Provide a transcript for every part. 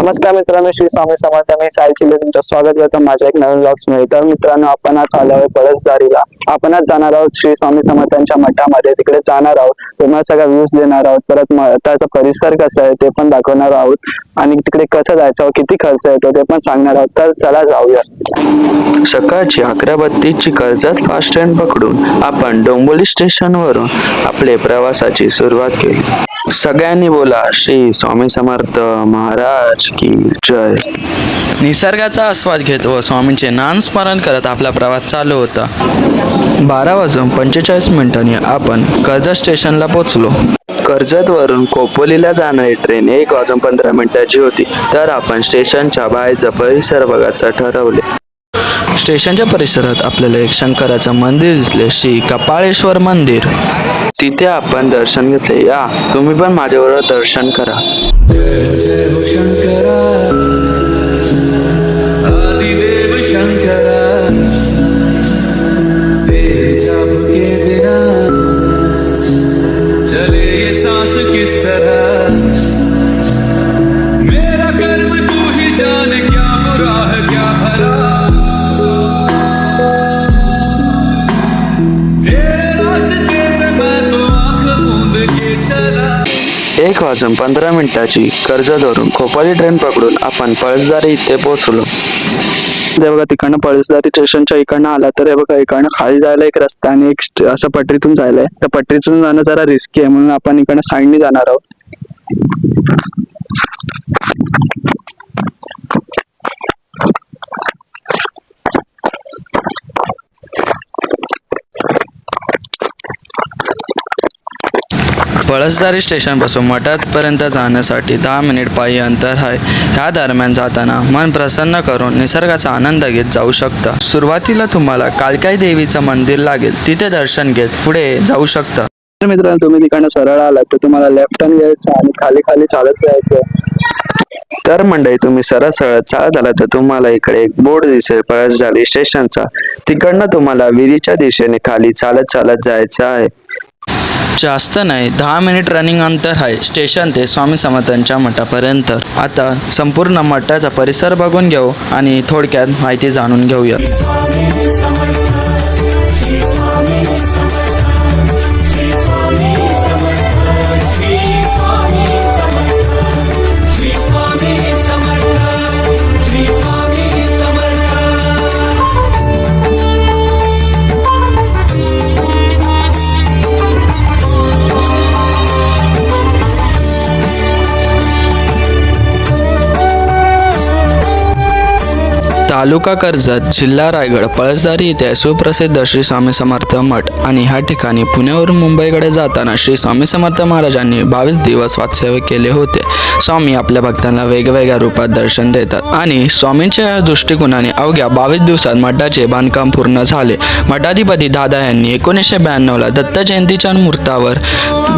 नमस्कार मित्रांनो, श्री स्वामी समर्थ. मी साई चिले तुमचं स्वागत करतो माझ्या एक नवीन ब्लॉग्स मध्ये. तर मित्रांनो, आपण आज आलो आहोत पळसदारीला. आपण आज जाणार आहोत श्री स्वामी समर्थांच्या मठामध्ये. तिकडे जाणार आहोत, तुम्हाला सगळा व्ह्यूज देणार आहोत. परत मठाचा परिसर कसा आहे ते पण दाखवणार आहोत आणि तिकडे कसं जायचं, किती खर्च येतो ते पण सांगणार आहोत. तर चला जाऊया. सकाळची 11:32ची कर्जत फास्ट ट्रेन पकडून आपण डोंबिवली स्टेशनवरून आपले प्रवासाची सुरुवात केली. सगळ्यांनी बोला श्री स्वामी समर्थ महाराज की जय. निसर्गाचा आस्वाद घेत व स्वामींचे नामस्मरण करत आपला प्रवास चालू होता. 12:45 आपण कर्जत स्टेशनला पोहोचलो. कर्जतवरून खोपोलीला जाणारी ट्रेन 1:15 होती. तर आपण स्टेशनच्या बाहेरचा परिसर बघायचं ठरवले. स्टेशनच्या परिसरात आपल्याला एक शंकराचं मंदिर दिसले, श्री कपाळेश्वर मंदिर. तिथे आपण दर्शन घेतले. या तुम्ही पण माझ्याबरोबर दर्शन करा. जय जय हो शंकरा, आदिदेव शंकरा, तेरे जाप के बिना चले ये सांस किस तरह, मेरा कर्म तू ही जाने, क्या बुरा है क्या भला, तेरे रास्ते पे मैं तो आंख मूंद के चला. 1:15 कर्जतवरून खोपोली ट्रेन पकडून आपण पळसदारी इथे पोहोचलो. ते बघा, तिकडनं पळसदारी स्टेशनच्या इकडनं आला तर हे बघा, इकडनं खाली जायला एक रस्ता आणि एक असं पटरीतून जायला आहे. त्या पटरीतून जाणं जरा रिस्की आहे, म्हणून आपण इकडनं साईडने जाणार आहोत. पळसदारी स्टेशनपासून मठापर्यंत जाण्यासाठी 10 मिनिट पायी अंतर आहे. ह्या दरम्यान जाताना मन प्रसन्न करून निसर्गाचा आनंद घेत जाऊ शकता. सुरुवातीला तुम्हाला कालकाई देवीचं मंदिर लागेल, तिथे दर्शन घेत पुढे जाऊ शकता. तर मित्रांनो, तुम्ही तिकडनं सरळ आलात तर तुम्हाला लेफ्ट टर्न घ्यायचं आणि खाली खाली चालत जायचं. तर मंडळी, तुम्ही सरळ चालत आला तर तुम्हाला इकडे एक बोर्ड दिसेल पळसदारी स्टेशनचा. तिकडनं तुम्हाला विहिरीच्या दिशेने खाली चालत जायचं आहे. जास्त नाही, 10 मिनिट रनिंग अंतर आहे स्टेशन ते स्वामी समर्थांच्या मठापर्यंत. आता संपूर्ण मठाचा परिसर बघून घेऊ आणि थोडक्यात माहिती जाणून घेऊया. तालुका कर्जत, जिल्हा रायगड, पळसदारी इथे सुप्रसिद्ध श्री स्वामी समर्थ मठ आणि ह्या ठिकाणी पुण्यावरून मुंबईकडे जाताना श्री स्वामी समर्थ महाराजांनी 22 दिवस वास्तव्य केले होते. स्वामी आपल्या भक्तांना वेगवेगळ्या रूपात दर्शन देतात आणि स्वामींच्या या दृष्टिकोनाने अवघ्या 22 दिवसात मठाचे बांधकाम पूर्ण झाले. मठाधिपती दादा यांनी 1992ला दत्त जयंतीच्या मुहूर्तावर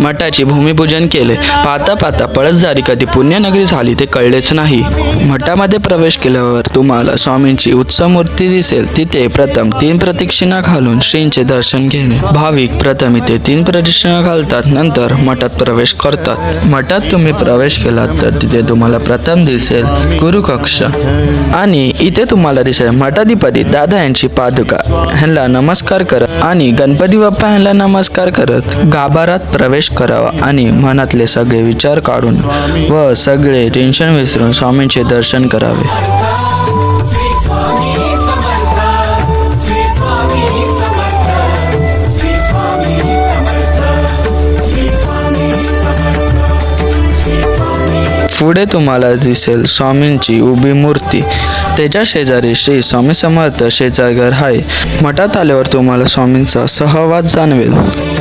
मठाची भूमिपूजन केले. पाहता पाहता पळसदारी कधी पुण्यनगरी झाली ते कळलेच नाही. मठामध्ये प्रवेश केल्यावर तुम्हाला स्वामींची उत्सव मूर्ती दिसेल. तिथे प्रथम 3 प्रदक्षिणा घालून श्रींचे दर्शन घेणे. भाविक प्रथम इथे 3 प्रदक्षिणा घालतात, नंतर मठात प्रवेश करतात. मठात तुम्ही प्रवेश केलात तर तिथे तुम्हाला प्रथम दिसेल गुरुकक्ष आणि इथे तुम्हाला दिसेल मठाधिपती दादा यांची पादुका. ह्यांना नमस्कार करत आणि गणपती बाप्पा ह्यांना नमस्कार करत गाभारात प्रवेश करावा आणि मनातले सगळे विचार काढून व सगळे टेन्शन विसरून स्वामींचे दर्शन करावे. पुढे तुम्हाला दिसेल स्वामींची उभी मूर्ती. त्याच्या शेजारी श्री स्वामी समर्थ शेजारघर आहे. मठात आल्यावर तुम्हाला स्वामींचा सहवास जाणवेल.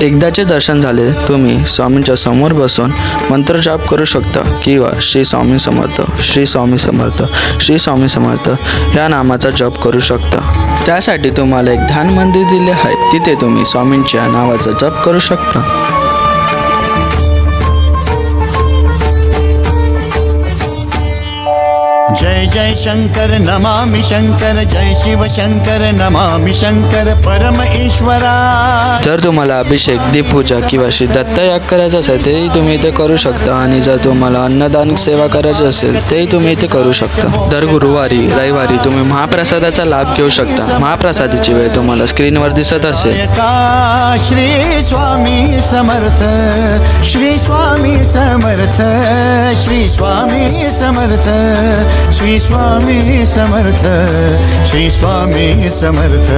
एकदाचे दर्शन झाले तुम्ही स्वामींच्या समोर बसून मंत्रजाप करू शकता किंवा श्री स्वामी समर्थ, श्री स्वामी समर्थ, श्री स्वामी समर्थ या नामाचा जप करू शकता. त्यासाठी तुम्हाला एक ध्यान मंदिर दिले आहे, तिथे तुम्ही स्वामींच्या नावाचा जप करू शकता. जय जय शंकर नमामि शंकर, जय शिव शंकर नमामि शंकर परम ईश्वरा. जर तुम्हाला अभिषेक, दीपपूजा किंवा श्री दत्त याग करायचा असेल तेही तुम्ही इथे करू शकता आणि जर तुम्हाला अन्नदान सेवा करायची असेल तेही तुम्ही इथे करू शकता. दर गुरुवारी रविवारी तुम्ही महाप्रसादाचा लाभ घेऊ शकता. महाप्रसादाची वेळ तुम्हाला स्क्रीनवर दिसत असेल. का श्री स्वामी समर्थ, श्री स्वामी समर्थ, श्री स्वामी समर्थ, श्री स्वामी समर्थ, श्री स्वामी समर्थ,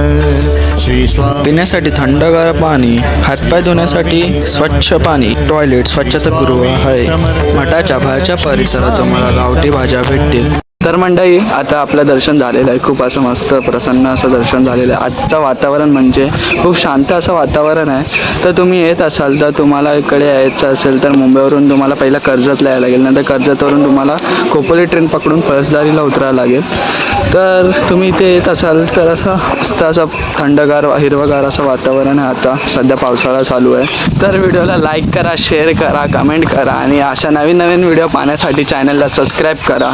श्री स्वामी. पिण्यासाठी थंडगार पाणी, हातपाय धुण्यासाठी स्वच्छ पाणी, टॉयलेट, स्वच्छतागृह आहे. मठाच्या बाहेरच्या परिसरात तुम्हाला गावठी भाज्या भेटतील. तर मंडळी, आता आपलं दर्शन झालेलं आहे. खूप असं मस्त प्रसन्न असं दर्शन झालेलं आहे. आजचं वातावरण म्हणजे खूप शांत असं वातावरण आहे. तर तुम्ही येत असाल तर तुम्हाला इकडे यायचं असेल तर मुंबईवरून तुम्हाला पहिला कर्जतला यायला लागेल. नंतर कर्जतवरून तुम्हाला खोपोली ट्रेन पकडून पळसदारीला उतरावं लागेल. तर तुम्ही इथे येत असाल तर असं मस्त असं थंडगार हिरवगार असं वातावरण आहे. आता सध्या पावसाळा चालू आहे. तर व्हिडिओला लाईक करा, शेअर करा, कमेंट करा आणि अशा नवीन नवीन व्हिडिओ पाहण्यासाठी चॅनलला सबस्क्राईब करा.